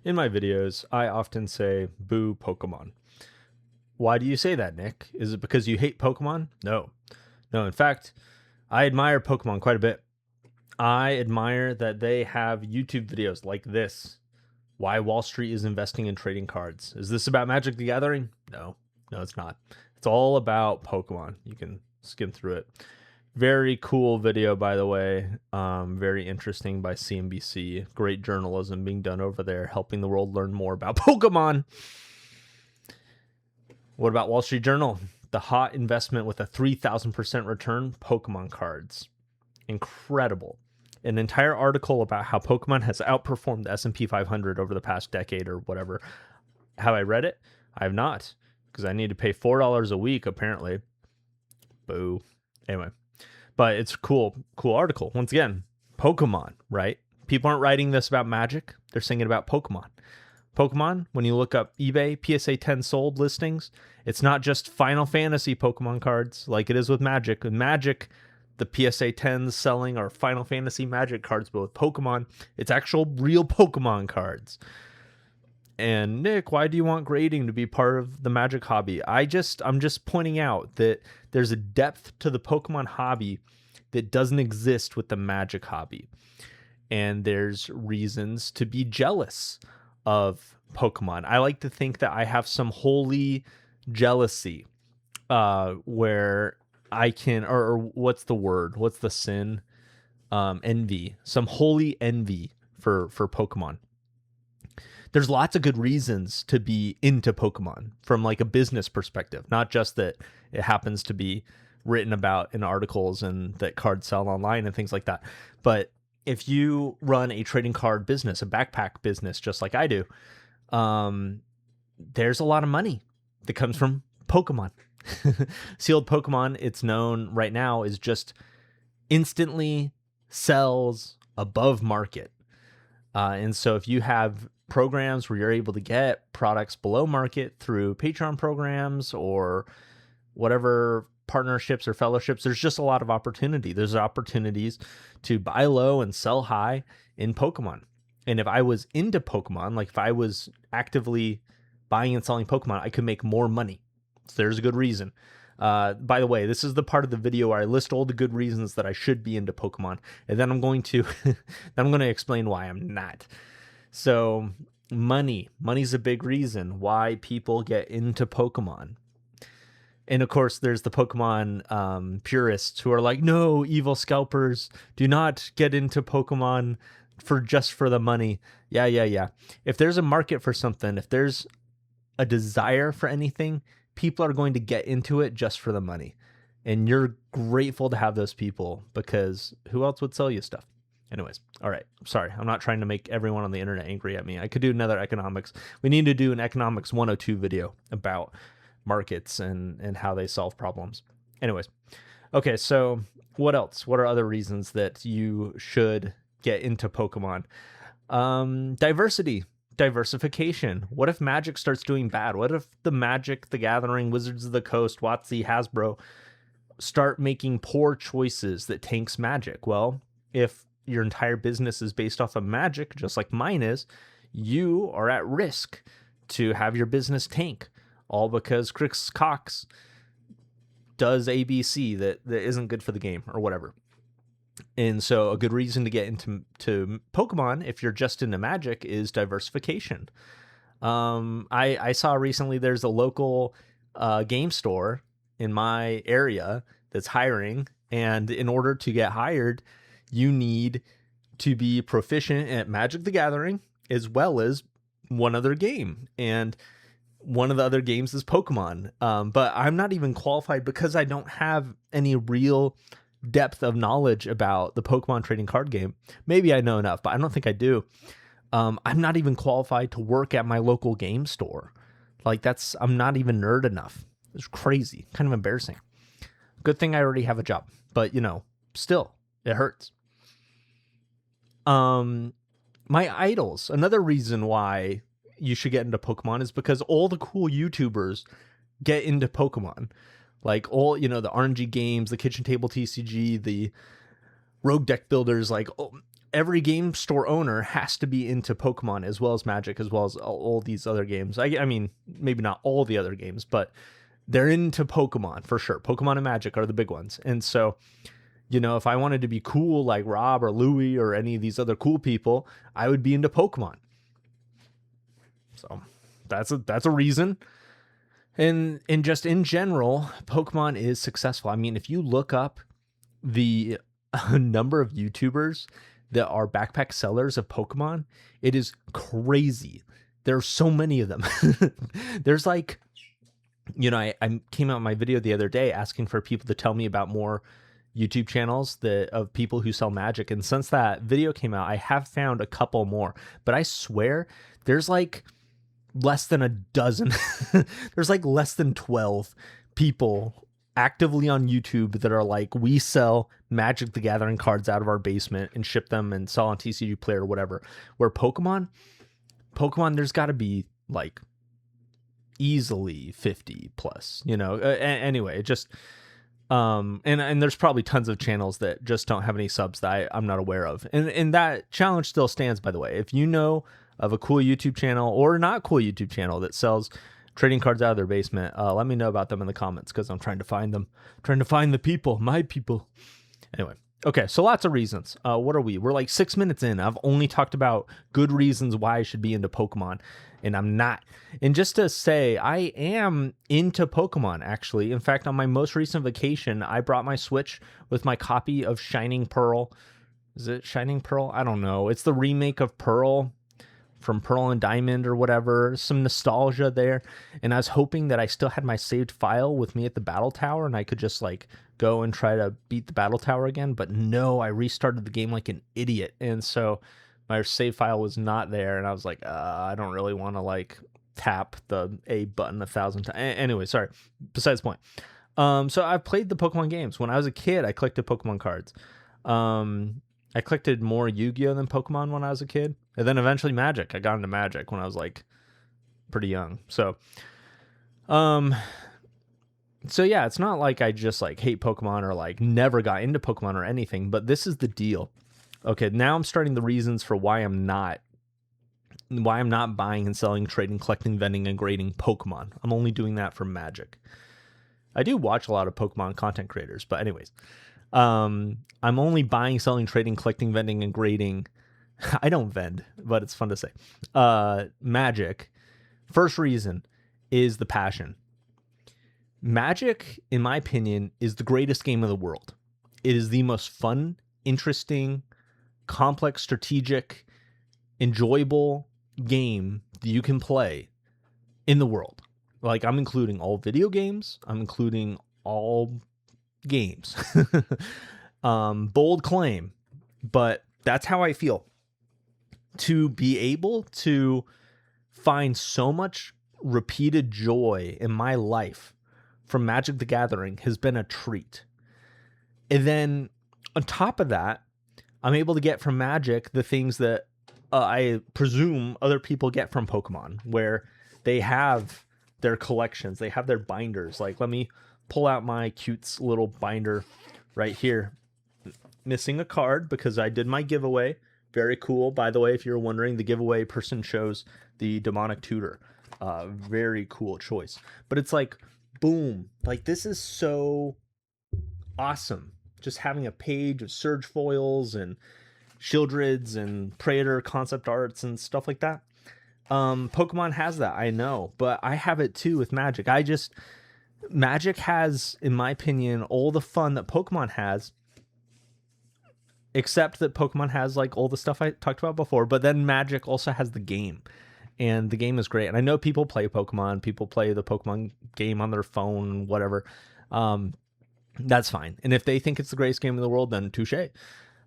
In my videos, I often say, boo Pokemon. Why do you say that, Nick? Is it because you hate Pokemon? No. No, in fact, I admire Pokemon quite a bit. I admire that they have YouTube videos like this. Why Wall Street is investing in trading cards. Is this about Magic the Gathering? No. No, it's not. It's all about Pokemon. You can skim through it. Very cool video, by the way. Very interesting by CNBC. Great journalism being done over there, helping the world learn more about Pokemon. What about Wall Street Journal? The hot investment with a 3,000% return, Pokemon cards. Incredible. An entire article about how Pokemon has outperformed the S&P 500 over the past decade or whatever. Have I read it? I have not, because I need to pay $4 a week, apparently. Boo. Anyway. But it's cool article. Once again, Pokemon, right? People aren't writing this about Magic. They're saying it about Pokemon. Pokemon, when you look up eBay, PSA 10 sold listings, it's not just Final Fantasy Pokemon cards like it is with Magic. With Magic, the PSA 10s selling are Final Fantasy Magic cards, but with Pokemon, it's actual real Pokemon cards. And Nick, why do you want grading to be part of the Magic hobby? I'm just pointing out that there's a depth to the Pokemon hobby that doesn't exist with the Magic hobby. And there's reasons to be jealous of Pokemon. I like to think that I have some holy jealousy where I can, or what's the word? What's the sin? Envy. Some holy envy for Pokemon. There's lots of good reasons to be into Pokemon from like a business perspective, not just that it happens to be written about in articles and that cards sell online and things like that. But if you run a trading card business, a backpack business, just like I do, there's a lot of money that comes from Pokemon. Sealed Pokemon, it's known right now, is just instantly sells above market. And so if you have programs where you're able to get products below market through Patreon programs or whatever partnerships or fellowships, there's just a lot of opportunity. There's opportunities to buy low and sell high in Pokemon. And if I was into Pokemon, like if I was actively buying and selling Pokemon, I could make more money. So there's a good reason. By the way, this is the part of the video where I list all the good reasons that I should be into Pokemon, and then I'm going to explain why I'm not. So money's a big reason why people get into Pokemon. And of course, there's the Pokemon purists who are like, no, evil scalpers, do not get into Pokemon just for the money. Yeah. If there's a market for something, if there's a desire for anything, people are going to get into it just for the money. And you're grateful to have those people, because who else would sell you stuff? Anyways, all right. Sorry, I'm not trying to make everyone on the internet angry at me. I could do another economics. We need to do an economics 102 video about markets and how they solve problems. Anyways, okay, so what else? What are other reasons that you should get into Pokemon? Diversification. What if Magic starts doing bad? What if the Magic, the Gathering, Wizards of the Coast, WotC, Hasbro start making poor choices that tanks Magic? Well, if your entire business is based off of Magic, just like mine is, you are at risk to have your business tank, all because Chris Cox does ABC that isn't good for the game or whatever. And so a good reason to get into Pokemon, if you're just into Magic, is diversification. I saw recently there's a local game store in my area that's hiring, and in order to get hired, you need to be proficient at Magic the Gathering as well as one other game. And one of the other games is Pokemon. But I'm not even qualified because I don't have any real depth of knowledge about the Pokemon trading card game. Maybe I know enough, but I don't think I do. I'm not even qualified to work at my local game store. Like I'm not even nerd enough. It's crazy, kind of embarrassing. Good thing I already have a job, but still, it hurts. My idols. Another reason why you should get into Pokemon is because all the cool YouTubers get into Pokemon. Like all, the RNG games, the kitchen table TCG, the rogue deck builders, like every game store owner has to be into Pokemon as well as Magic, as well as all these other games. I mean, maybe not all the other games, but they're into Pokemon for sure. Pokemon and Magic are the big ones. And so, if I wanted to be cool like Rob or Louie or any of these other cool people, I would be into Pokemon. So that's a reason. And just in general, Pokemon is successful. I mean, if you look up the number of YouTubers that are backpack sellers of Pokemon, it is crazy. There's so many of them. There's like, I came out in my video the other day asking for people to tell me about more YouTube channels of people who sell Magic. And since that video came out, I have found a couple more, but I swear there's like less than a dozen. There's like less than 12 people actively on YouTube that are like, we sell Magic the Gathering cards out of our basement and ship them and sell on TCG Player or whatever. Where Pokemon, there's got to be like easily 50 plus, anyway, just and there's probably tons of channels that just don't have any subs that I'm not aware of, and that challenge still stands, by the way. If you know of a cool YouTube channel or not cool YouTube channel that sells trading cards out of their basement, let me know about them in the comments, because I'm trying to find them, trying to find the people, my people. Anyway, okay, so lots of reasons. What are we? We're like 6 minutes in. I've only talked about good reasons why I should be into Pokemon, and I'm not. And just to say, I am into Pokemon, actually. In fact, on my most recent vacation, I brought my Switch with my copy of Shining Pearl. Is it Shining Pearl? I don't know. It's the remake of Pearl, from Pearl and Diamond or whatever. Some nostalgia there. And I was hoping that I still had my saved file with me at the battle tower and I could just like go and try to beat the battle tower again. But no, I restarted the game like an idiot. And so my save file was not there. And I was like, I don't really want to like tap the A button 1,000 times. Anyway, sorry. Besides the point. So I've played the Pokemon games. When I was a kid, I collected Pokemon cards. I collected more Yu-Gi-Oh than Pokemon when I was a kid. And then eventually Magic. I got into Magic when I was like pretty young. So yeah, it's not like I just like hate Pokemon or like never got into Pokemon or anything, but this is the deal. Okay, now I'm starting the reasons for why I'm not buying and selling, trading, collecting, vending, and grading Pokemon. I'm only doing that for Magic. I do watch a lot of Pokemon content creators, but anyways, I'm only buying, selling, trading, collecting, vending, and grading. I don't vend, but it's fun to say. Magic. First reason is the passion. Magic, in my opinion, is the greatest game in the world. It is the most fun, interesting, complex, strategic, enjoyable game that you can play in the world. Like, I'm including all video games. I'm including all games. Bold claim, but that's how I feel. To be able to find so much repeated joy in my life from Magic the Gathering has been a treat. And then on top of that, I'm able to get from Magic the things that I presume other people get from Pokemon, where they have their collections, they have their binders. Like, let me pull out my cute little binder right here. Missing a card because I did my giveaway. Very cool. By the way, if you're wondering, the giveaway person chose the Demonic Tutor. Very cool choice. But it's like, boom. Like, this is so awesome. Just having a page of Surge Foils and Shieldrids and Praetor concept arts and stuff like that. Pokemon has that, I know. But I have it too with Magic. Magic has, in my opinion, all the fun that Pokemon has. Except that Pokemon has like all the stuff I talked about before, but then Magic also has the game, and the game is great. And I know people play Pokemon, people play the Pokemon game on their phone, whatever. That's fine. And if they think it's the greatest game in the world, then touche.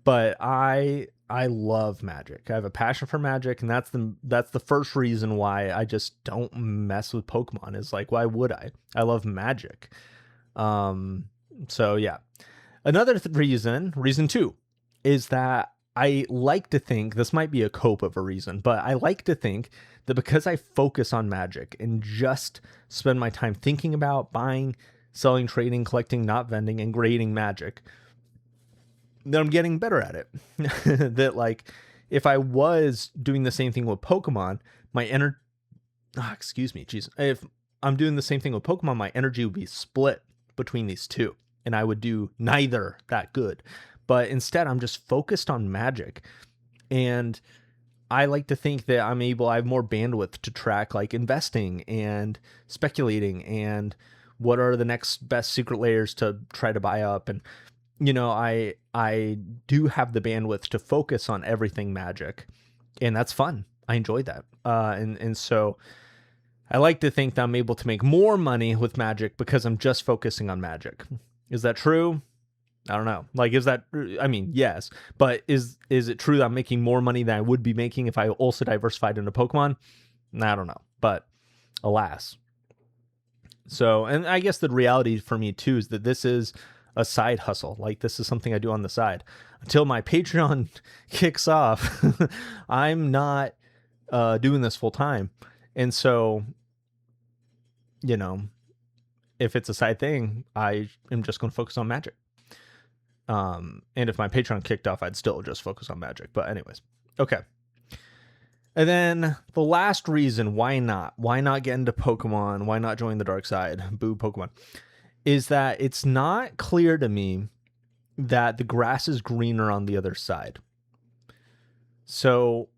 But I love Magic. I have a passion for Magic, and that's the first reason why I just don't mess with Pokemon. Is like, why would I? I love Magic. So yeah. Another reason 2. Is that I like to think, this might be a cope of a reason, but I like to think that because I focus on Magic and just spend my time thinking about buying, selling, trading, collecting, not vending, and grading Magic, that I'm getting better at it. That like, if I was doing the same thing with Pokemon, my energy, excuse me, geez, if I'm doing the same thing with Pokemon, my energy would be split between these two, and I would do neither that good. But instead, I'm just focused on Magic, and I like to think that I have more bandwidth to track like investing and speculating and what are the next best secret layers to try to buy up. And, you know, I do have the bandwidth to focus on everything Magic, and that's fun. I enjoy that. And so I like to think that I'm able to make more money with Magic because I'm just focusing on Magic. Is that true? I don't know. Like, is that, I mean, yes, but is it true that I'm making more money than I would be making if I also diversified into Pokemon? I don't know, but alas. So, and I guess the reality for me too is that this is a side hustle. Like, this is something I do on the side until my Patreon kicks off. I'm not doing this full time. And so, you know, if it's a side thing, I am just going to focus on Magic. And if my Patreon kicked off, I'd still just focus on Magic. But anyways, okay. And then the last reason why not get into Pokemon, why not join the dark side, boo Pokemon, is that it's not clear to me that the grass is greener on the other side. So,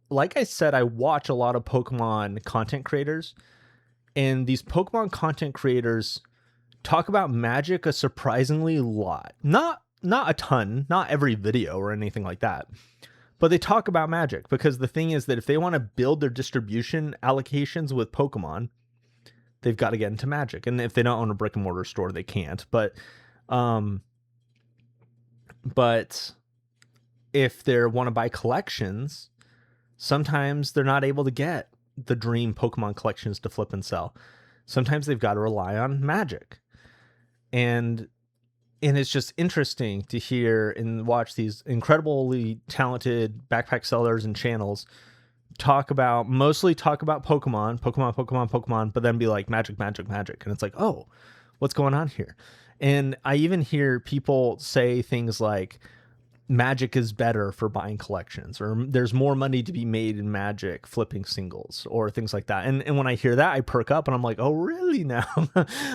like I said, I watch a lot of Pokemon content creators, and these Pokemon content creators talk about Magic a surprisingly lot. Not a ton, not every video or anything like that, but they talk about Magic because the thing is that if they want to build their distribution allocations with Pokemon, they've got to get into Magic. And if they don't own a brick and mortar store, they can't. But if they want to buy collections, sometimes they're not able to get the dream Pokemon collections to flip and sell. Sometimes they've got to rely on Magic. And it's just interesting to hear and watch these incredibly talented backpack sellers and channels mostly talk about Pokemon, but then be like Magic. And it's like, oh, what's going on here? And I even hear people say things like Magic is better for buying collections, or there's more money to be made in Magic flipping singles, or things like that. And when I hear that, I perk up and I'm like, oh, really now?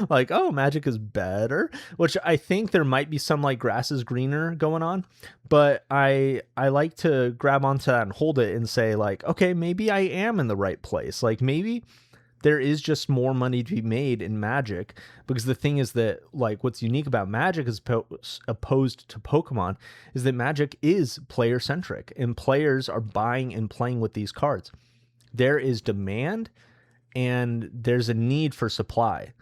Like, oh, Magic is better, which I think there might be some like grass is greener going on, but I like to grab onto that and hold it and say like, okay, maybe I am in the right place. Like, maybe there is just more money to be made in Magic, because the thing is that like what's unique about Magic as opposed to Pokemon is that Magic is player centric, and players are buying and playing with these cards. There is demand and there's a need for supply.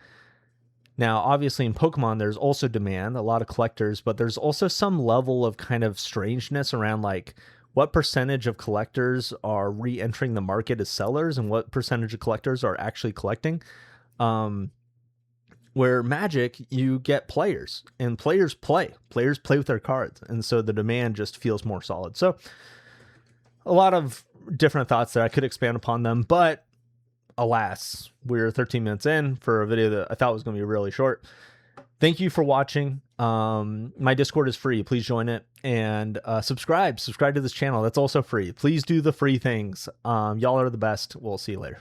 Now, obviously in Pokemon, there's also demand, a lot of collectors, but there's also some level of kind of strangeness around like what percentage of collectors are re-entering the market as sellers and what percentage of collectors are actually collecting. Where Magic, you get players, and players play with their cards. And so the demand just feels more solid. So a lot of different thoughts there. I could expand upon them, but alas, we're 13 minutes in for a video that I thought was going to be really short. Thank you for watching. My Discord is free. Please join it, and subscribe to this channel. That's also free. Please do the free things. Y'all are the best. We'll see you later.